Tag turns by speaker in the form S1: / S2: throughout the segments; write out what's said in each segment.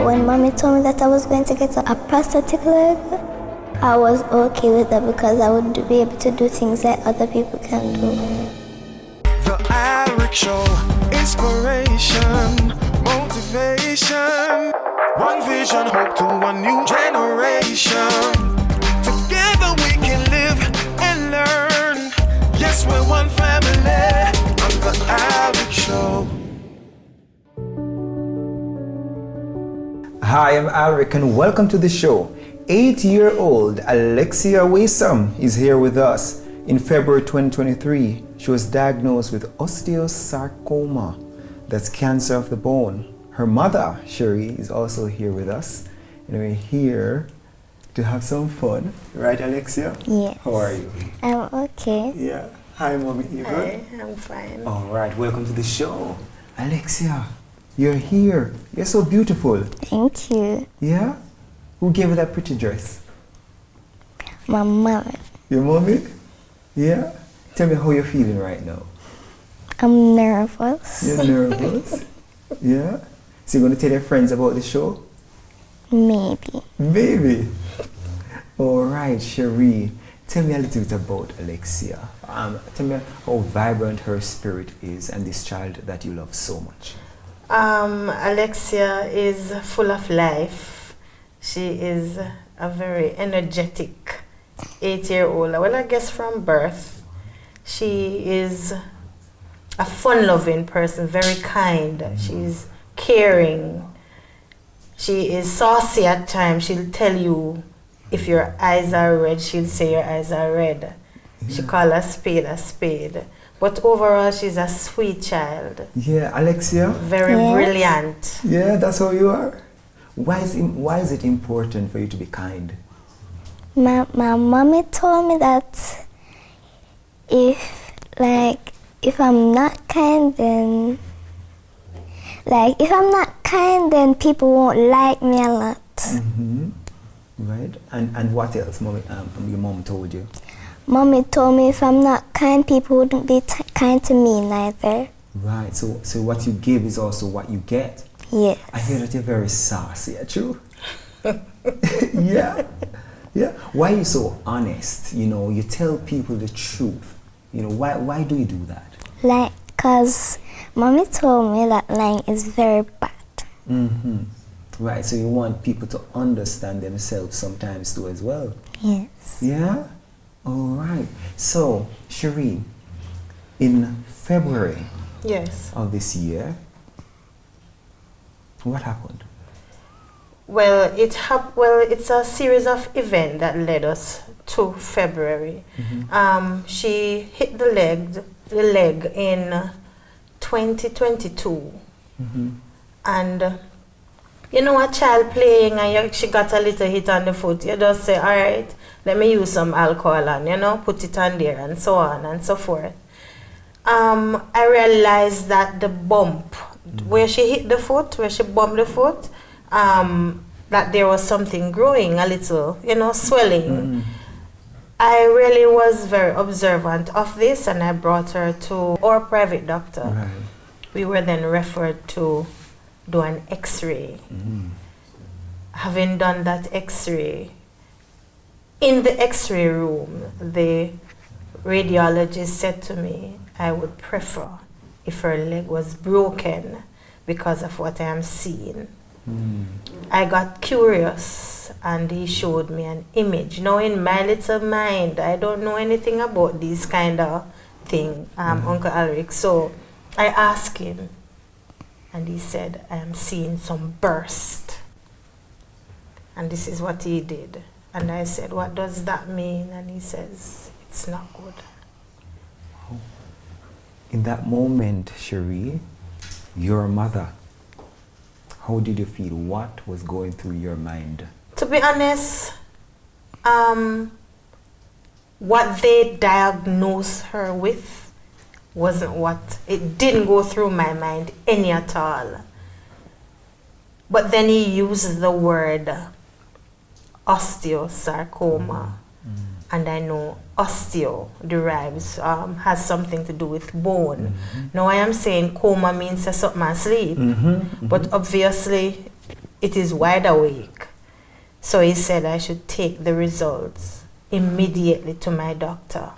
S1: when mommy told me that I was going to get a prosthetic leg, I was okay with that because I would be able to do things that other people can do.
S2: The Alric Show, inspiration, motivation, one vision, hope to one new generation. Together we can live and learn. Yes, we're one family on the Alric Show.
S3: Hi, I'm Alric and welcome to the show. 8-year-old Alexia Waysome is here with us. In February 2023, she was diagnosed with osteosarcoma, that's cancer of the bone. Her mother, Cherie, is also here with us. And we're here to have some fun. Right, Alexia?
S1: Yes.
S3: How are you?
S1: I'm okay.
S3: Yeah. Hi, Mommy. You good?
S4: Hi, I'm fine.
S3: All right, welcome to the show. Alexia, you're here. You're so beautiful.
S1: Thank you.
S3: Yeah? Who gave you that pretty dress?
S1: My mother.
S3: Your mommy? Yeah? Tell me how you're feeling right now.
S1: I'm nervous.
S3: You're nervous? Yeah? So you're going to tell your friends about the show?
S1: Maybe.
S3: Maybe. All right, Cherie. Tell me a little bit about Alexia. Tell me how vibrant her spirit is and this child that you love so much.
S4: Alexia is full of life. She is a very energetic 8-year-old. Well, I guess from birth. She is a fun-loving person, very kind. She's caring. She is saucy at times. She'll tell you if your eyes are red, she'll say your eyes are red. She calls a spade. But overall, she's a sweet child.
S3: Yeah, Alexia?
S4: Very brilliant.
S3: Yeah, that's how you are. Why is it important for you to be kind?
S1: My mommy told me that if I'm not kind, then people won't like me a lot.
S3: Mm-hmm. Right. And what else, Mommy? Your mom told you?
S1: Mommy told me if I'm not kind, people wouldn't be kind to me neither.
S3: Right. So what you give is also what you get.
S1: Yes.
S3: I hear that you're very saucy. True? Yeah. Yeah. Why are you so honest? You know, you tell people the truth. You know, why do you do that?
S1: Cause mommy told me that lying is very bad.
S3: Mm-hmm. Right. So you want people to understand themselves sometimes too as well.
S1: Yes.
S3: Yeah? All right. So, Cherie, in February of this year, what happened?
S4: Well, it's a series of events that led us to February. Mm-hmm. She hit the leg in 2022. Mm-hmm. And you know, a child playing and she got a little hit on the foot, you just say, all right, let me use some alcohol and, you know, put it on there and so on and so forth. I realized that the bump, where she hit the foot, where she bumped the foot, that there was something growing a little, you know, swelling. I really was very observant of this and I brought her to our private doctor.
S3: Right.
S4: We were then referred to do an x-ray. Having done that x-ray, in the x-ray room, the radiologist said to me, I would prefer if her leg was broken because of what I am seeing. I got curious and he showed me an image. Now in my little mind, I don't know anything about these kind of thing, Uncle Alric. So I asked him, and he said, I am seeing some burst. And this is what he did. And I said, what does that mean? And he says, it's not good.
S3: In that moment, Cherie, your mother, how did you feel? What was going through your mind?
S4: To be honest, what they diagnosed her with it didn't go through my mind any at all. But then he uses the word osteosarcoma. And I know osteo derives, has something to do with bone. Now I am saying coma means something asleep. But obviously it is wide awake. So he said I should take the results immediately to my doctor.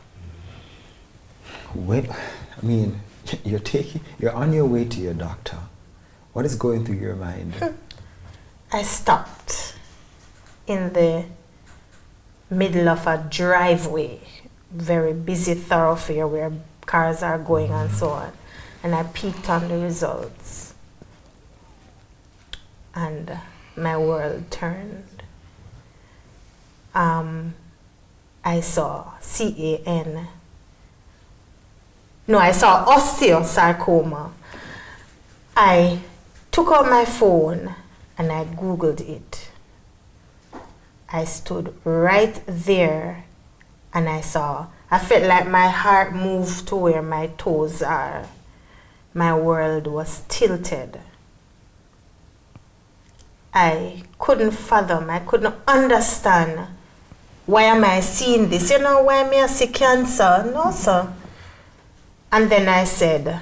S3: Wait, I mean, you're on your way to your doctor. What is going through your mind?
S4: I stopped in the middle of a driveway, very busy thoroughfare where cars are going and so on. And I peeked on the results. And my world turned. I saw I saw osteosarcoma. I took out my phone and I Googled it. I stood right there and I felt like my heart moved to where my toes are. My world was tilted. I couldn't fathom, I couldn't understand. Why am I seeing this? You know, why me I see cancer? No, sir. And then I said,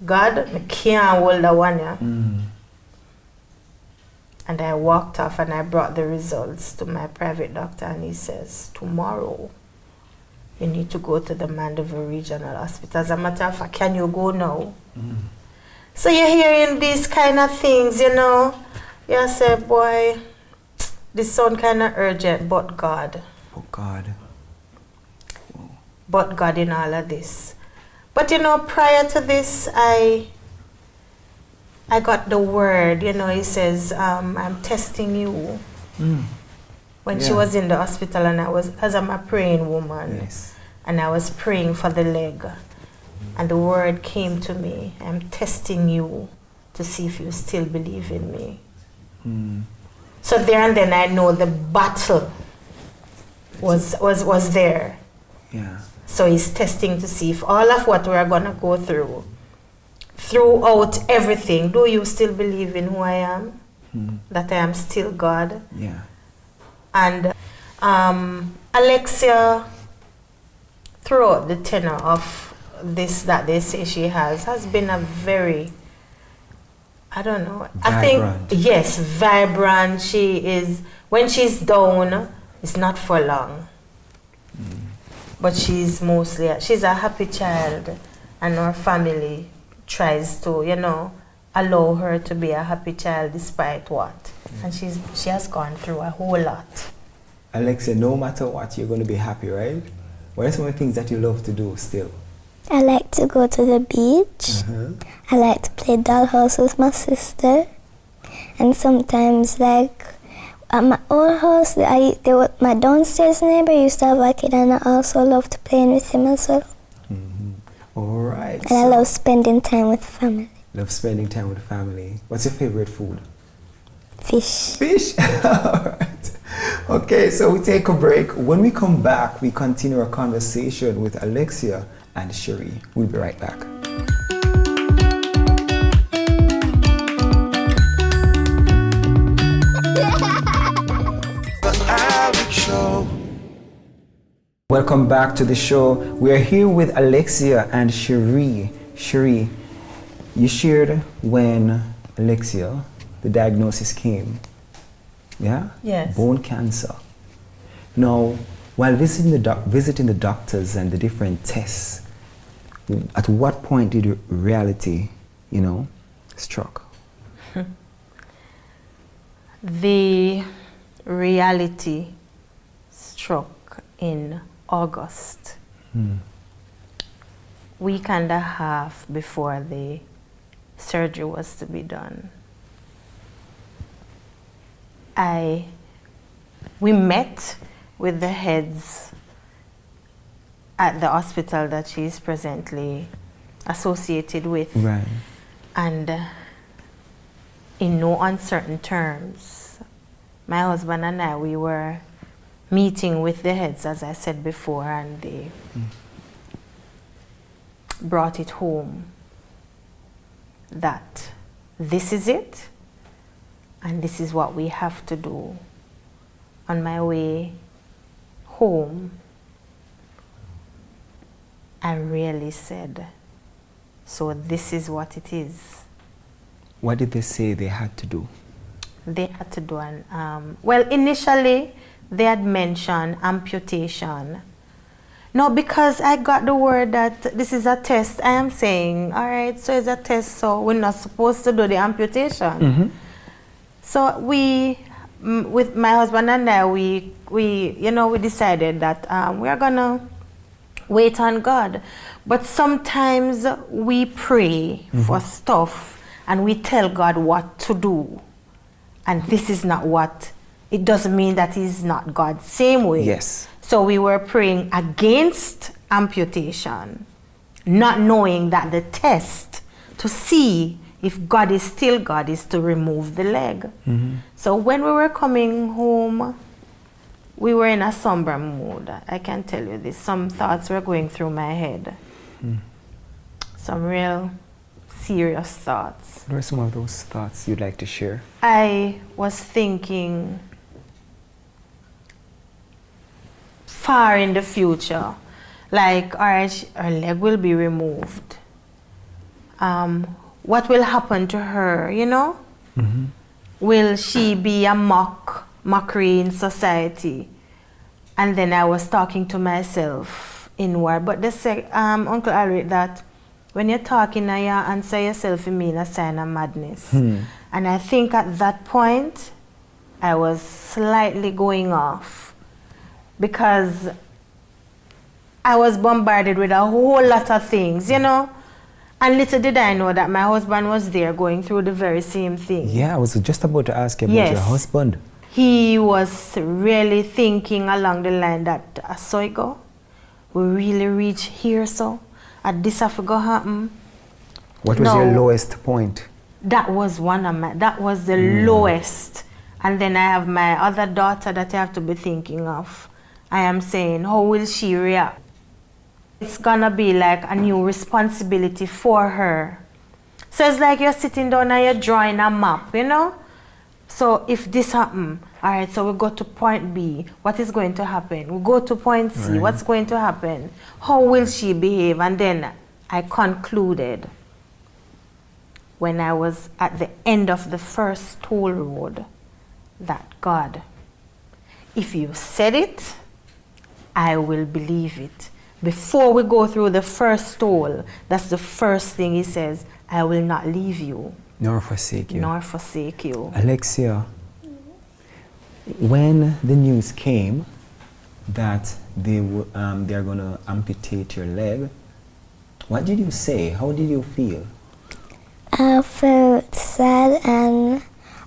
S4: God, I can't hold the one. Yeah? And I walked off and I brought the results to my private doctor and he says, tomorrow you need to go to the Mandeville Regional Hospital. As a matter of fact, can you go now? So you're hearing these kind of things, you know. You say, boy, this sound kind of urgent, but God.
S3: Oh God.
S4: But God in all of this. But you know, prior to this, I got the word, you know, he says, I'm testing you. When she was in the hospital and because I'm a praying woman.
S3: Yes.
S4: And I was praying for the leg. And the word came to me, I'm testing you to see if you still believe in me. So there and then I know the battle was there.
S3: Yeah.
S4: So he's testing to see if all of what we're gonna go throughout everything, do you still believe in who I am? That I am still God?
S3: Yeah.
S4: And Alexia, throughout the tenor of this that they say she has been a very, I don't know,
S3: Vibrant.
S4: I think, yes, vibrant. She is, when she's down, it's not for long. But she's a happy child, and her family tries to, you know, allow her to be a happy child despite what. And she has gone through a whole lot.
S3: Alexia, no matter what, you're going to be happy, right? What are some of the things that you love to do still?
S1: I like to go to the beach. I like to play dollhouse with my sister. And sometimes, like, at my old house, my downstairs neighbor used to have a kid, and I also love to play with him as well.
S3: All right.
S1: And I love spending time with family.
S3: Love spending time with family. What's your favorite food?
S1: Fish.
S3: Fish? All right. Okay, so we take a break. When we come back, we continue our conversation with Alexia and Cherie. We'll be right back.
S2: The Alex Show.
S3: Welcome back to the show. We are here with Alexia and Cherie. Cherie, you shared when Alexia, the diagnosis came. Yeah?
S4: Yes.
S3: Bone cancer. Now, while visiting the doctors and the different tests, at what point did reality, struck?
S4: The reality struck in August, week and a half before the surgery was to be done. We met with the heads at the hospital that she is presently associated with.
S3: Right.
S4: And in no uncertain terms, my husband and I, we were meeting with the heads, as I said before, and they brought it home that this is it, and this is what we have to do. On my way home, I really said, so this is what it is.
S3: What did they say they had to do?
S4: they had to do an, well, initially they had mentioned amputation. No, because I got the word that this is a test, I am saying, all right, so it's a test, so we're not supposed to do the amputation. So we, with my husband and I, we decided that we are gonna wait on God. But sometimes we pray for stuff and we tell God what to do. And this is not what, it doesn't mean that He's not God. Same way.
S3: Yes.
S4: So we were praying against amputation, not knowing that the test to see if God is still God is to remove the leg. So when we were coming home, we were in a somber mood. I can tell you this. Some thoughts were going through my head. Some real serious thoughts.
S3: What are some of those thoughts you'd like to share?
S4: I was thinking far in the future, like, all right, her leg will be removed. What will happen to her, you know? Will she be a mockery in society? And then I was talking to myself inward. But they say, Uncle Alric, that when you're talking and you answer yourself, you mean a sign of madness. And I think at that point, I was slightly going off because I was bombarded with a whole lot of things, you know? And little did I know that my husband was there going through the very same thing.
S3: Yeah, I was just about to ask you about your husband.
S4: He was really thinking along the line that I saw it go. We really reach here, so at this have to go happen.
S3: What was your lowest point?
S4: That was one of my, that was the lowest. And then I have my other daughter that I have to be thinking of. I am saying, how will she react? It's gonna be like a new responsibility for her. So it's like you're sitting down and you're drawing a map, you know? So if this happens, all right, so we go to point B, what is going to happen? We go to point C, what's going to happen? How will she behave? And then I concluded when I was at the end of the first toll road that God, if you said it, I will believe it. Before we go through the first toll, that's the first thing He says, I will not leave you.
S3: Nor forsake you.
S4: Nor forsake you.
S3: Alexia, when the news came that they are going to amputate your leg, what did you say? How did you feel?
S1: I felt sad, and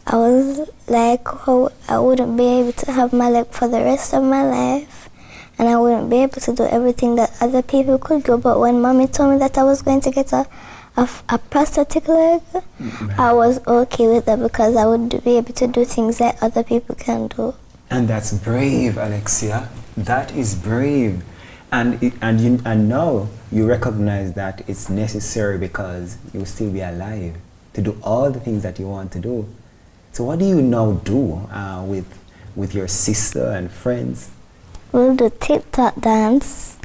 S1: I was like, how I wouldn't be able to have my leg for the rest of my life. And I wouldn't be able to do everything that other people could do. But when Mommy told me that I was going to get a prosthetic leg, I was okay with that because I would be able to do things that other people can do.
S3: And that's brave, Alexia. That is brave. And now you recognize that it's necessary because you'll still be alive to do all the things that you want to do. So what do you now do with your sister and friends?
S1: We'll do TikTok dance.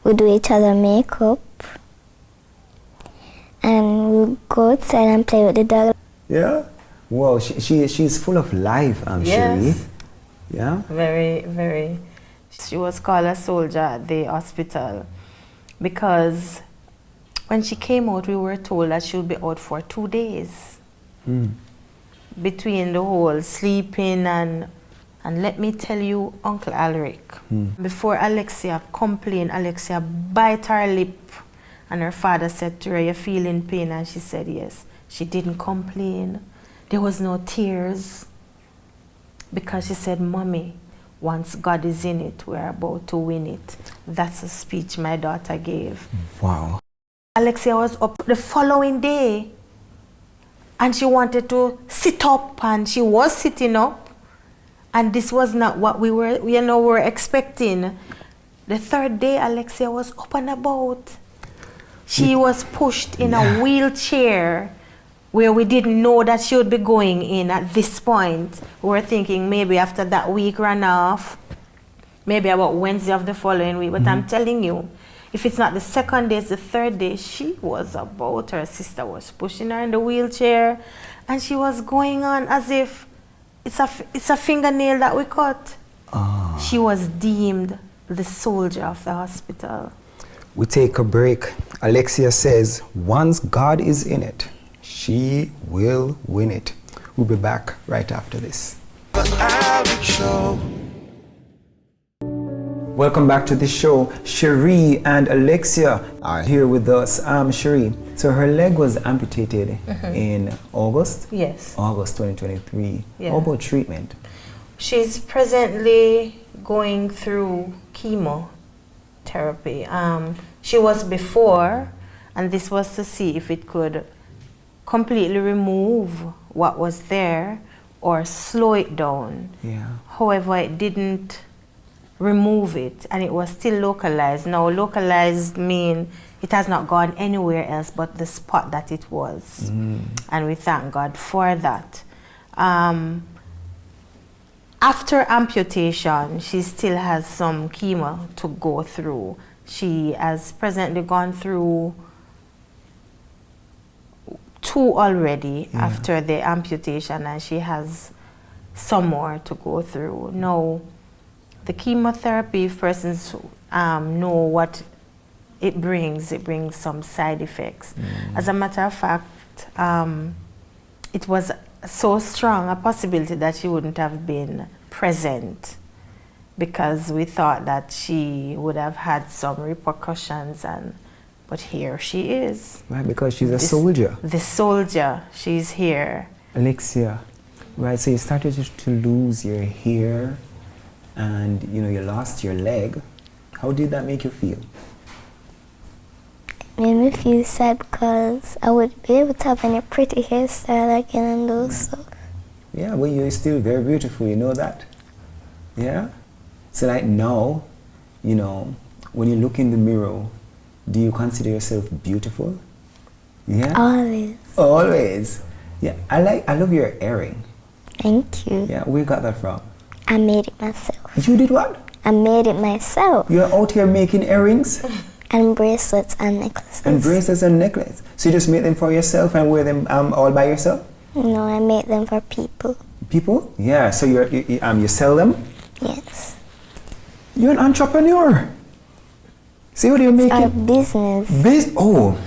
S1: We'll do each other makeup. And we'll go outside and play with the dog.
S3: Yeah? Wow, she's full of life, actually.
S4: Yes.
S3: Yeah?
S4: Very, very. She was called a soldier at the hospital because when she came out, we were told that she would be out for 2 days. Between the whole sleeping and let me tell you, Uncle Alric, before Alexia complained, Alexia bite her lip, and her father said to her, "You feeling pain?" And she said yes. She didn't complain. There was no tears because she said, "Mommy, once God is in it, we're about to win it." That's a speech my daughter gave.
S3: Wow.
S4: Alexia was up the following day and she wanted to sit up, and she was sitting up. And this was not what we were expecting. The third day, Alexia was up and about. She was pushed in a wheelchair where we didn't know that she would be going in at this point. We were thinking maybe after that week ran off, maybe about Wednesday of the following week. But I'm telling you, if it's not the second day, it's the third day, she was about. Her sister was pushing her in the wheelchair, and she was going on as if it's a fingernail that we cut.
S3: Ah.
S4: She was deemed the soldier of the hospital.
S3: We take a break. Alexia says, once God is in it, she will win it. We'll be back right after this. Welcome back to the show. Cherie and Alexia are here with us. Cherie, so her leg was amputated in August?
S4: Yes.
S3: August 2023.
S4: Yeah.
S3: How about treatment?
S4: She's presently going through chemotherapy. She was before, and this was to see if it could completely remove what was there or slow it down.
S3: Yeah.
S4: However, it didn't remove it, and it was still localized. Now, localized mean it has not gone anywhere else but the spot that it was. And we thank God for that. After amputation, she still has some chemo to go through. She has presently gone through 2 already after the amputation, and she has some more to go through. Now, the chemotherapy, if persons know what it brings some side effects. As a matter of fact, it was so strong a possibility that she wouldn't have been present, because we thought that she would have had some repercussions, but here she is.
S3: Right, because she's a soldier.
S4: The soldier, she's here.
S3: Alexia, right, so you started to lose your hair and you lost your leg. How did that make you feel?
S1: It made me feel sad because I would be able to have any pretty hairstyle I can do so.
S3: Yeah, well, you're still very beautiful, you know that? Yeah? So like now, when you look in the mirror, do you consider yourself beautiful? Yeah?
S1: Always.
S3: Always. Yeah, I love your earring.
S1: Thank you.
S3: Yeah, where you got that from?
S1: I made it myself.
S3: You did what?
S1: I made it myself.
S3: You're out here making earrings?
S1: And bracelets and necklaces.
S3: And bracelets and necklaces. So you just make them for yourself and wear them all by yourself?
S1: No, I made them for people.
S3: People? Yeah, so you sell them?
S1: Yes.
S3: You're an entrepreneur. See what you're making?
S1: Our business.
S3: Oh,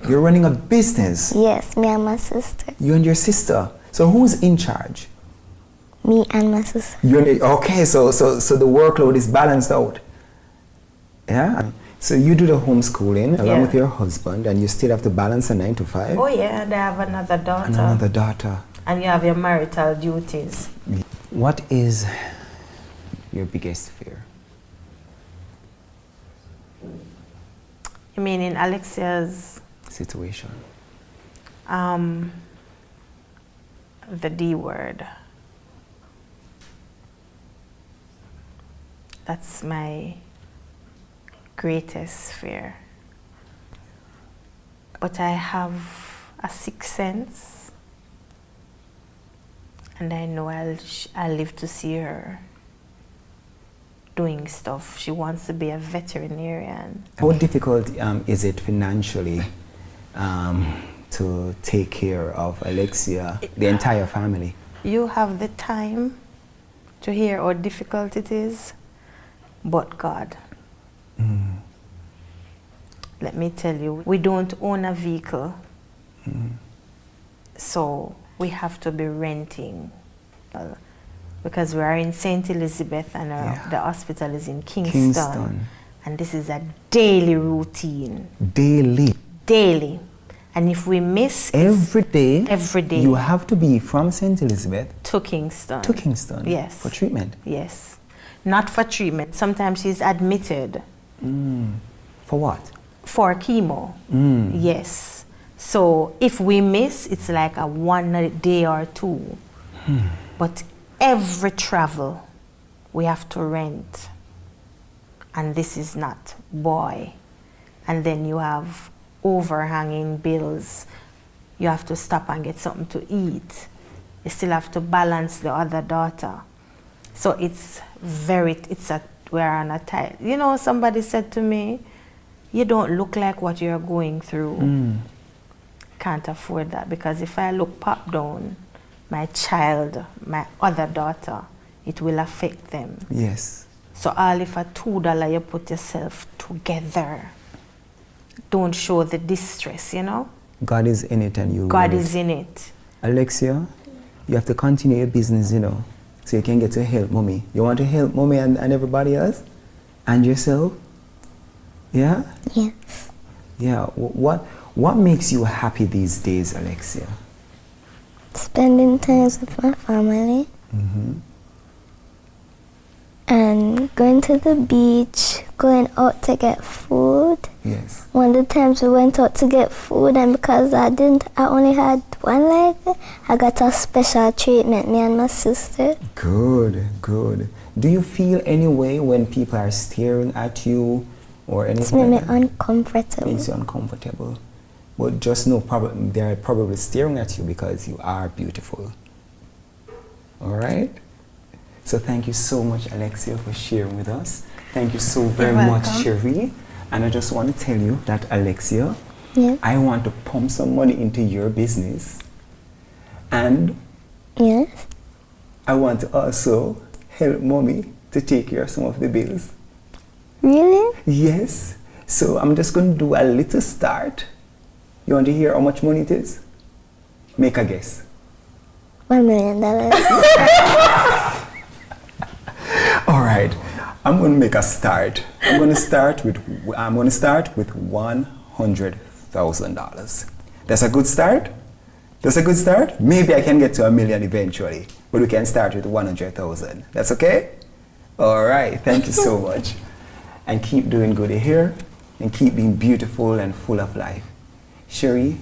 S3: you're running a business.
S1: Yes, me and my sister.
S3: You and your sister. So who's in charge?
S1: Me and my sister.
S3: Okay, so the workload is balanced out. Yeah? So you do the homeschooling along with your husband, and you still have to balance a 9 to 5?
S4: Oh yeah, and I have another daughter.
S3: Another daughter.
S4: And you have your marital duties.
S3: What is your biggest fear?
S4: You mean in Alexia's
S3: situation?
S4: The D word. That's my greatest fear. But I have a sixth sense, and I know I'll live to see her doing stuff. She wants to be a veterinarian.
S3: How difficult is it financially to take care of Alexia, the entire family?
S4: You have the time to hear how difficult it is, but God. Let me tell you, we don't own a vehicle, so we have to be renting. Because we are in St. Elizabeth and the hospital is in Kingston. And this is a daily routine. Daily. And if we miss
S3: every day, you have to be from St. Elizabeth
S4: to Kingston.
S3: To Kingston.
S4: Yes.
S3: For treatment.
S4: Yes. Not for treatment. Sometimes she's admitted.
S3: For what?
S4: For chemo. Yes. So if we miss, it's like a 1 day or 2. But every travel we have to rent, and this is not boy. And then you have overhanging bills. You have to stop and get something to eat. You still have to balance the other daughter. So we're on a tight. Somebody said to me, you don't look like what you're going through. Can't afford that, because if I look pop down, my child, my other daughter, it will affect them.
S3: Yes.
S4: So all if a $2 you put yourself together, don't show the distress, you know?
S3: God is in it and you
S4: God is in it.
S3: Alexia, you have to continue your business, you know, so you can get to help mommy. You want to help mommy and everybody else? And yourself? Yeah?
S1: Yes.
S3: Yeah. What makes you happy these days, Alexia?
S1: Spending time with my family. And going to the beach, going out to get food.
S3: Yes.
S1: One of the times we went out to get food, and because I only had one leg, I got a special treatment, me and my sister.
S3: Good, good. Do you feel any way when people are staring at you or anything?
S1: It's made me
S3: like that?
S1: uncomfortable.
S3: Makes you uncomfortable. But just know they're probably staring at you because you are beautiful. All right? So thank you so much, Alexia, for sharing with us. Thank you so very much, Cherie. And I just want to tell you that, Alexia,
S1: Yeah.
S3: I want to pump some money into your business. And
S1: Yes.
S3: I want to also help mommy to take care of some of the bills.
S1: Really?
S3: Yes. So I'm just going to do a little start. You want to hear how much money it is? Make a guess.
S1: $1 million.
S3: All right. I'm going to make a start. I'm going to start with $100,000. That's a good start? That's a good start? Maybe I can get to $1 million eventually, but we can start with 100,000. That's okay? All right. Thank you so much. And keep doing good here, and keep being beautiful and full of life. Cherie,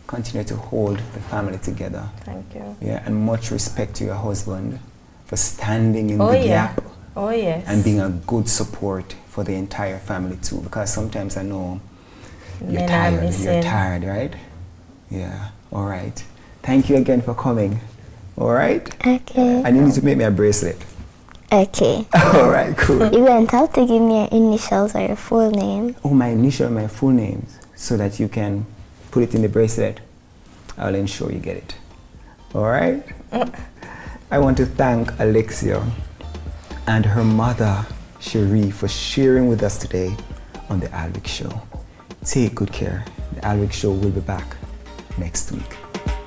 S3: continue to hold the family together.
S4: Thank you.
S3: Yeah, and much respect to your husband for standing in
S4: Oh,
S3: the
S4: yeah.
S3: gap.
S4: Oh, yes.
S3: And being a good support for the entire family too, because sometimes I know you're tired, right? Yeah, all right. Thank you again for coming, all right?
S1: Okay.
S3: And you need to make me a bracelet.
S1: Okay.
S3: All right, cool.
S1: You're going to have to give me your initials or your full name.
S3: Oh, my initial and my full names, so that you can put it in the bracelet. I'll ensure you get it. All right? I want to thank Alexia and her mother, Cherie, for sharing with us today on The Alwick Show. Take good care. The Alwick Show will be back next week.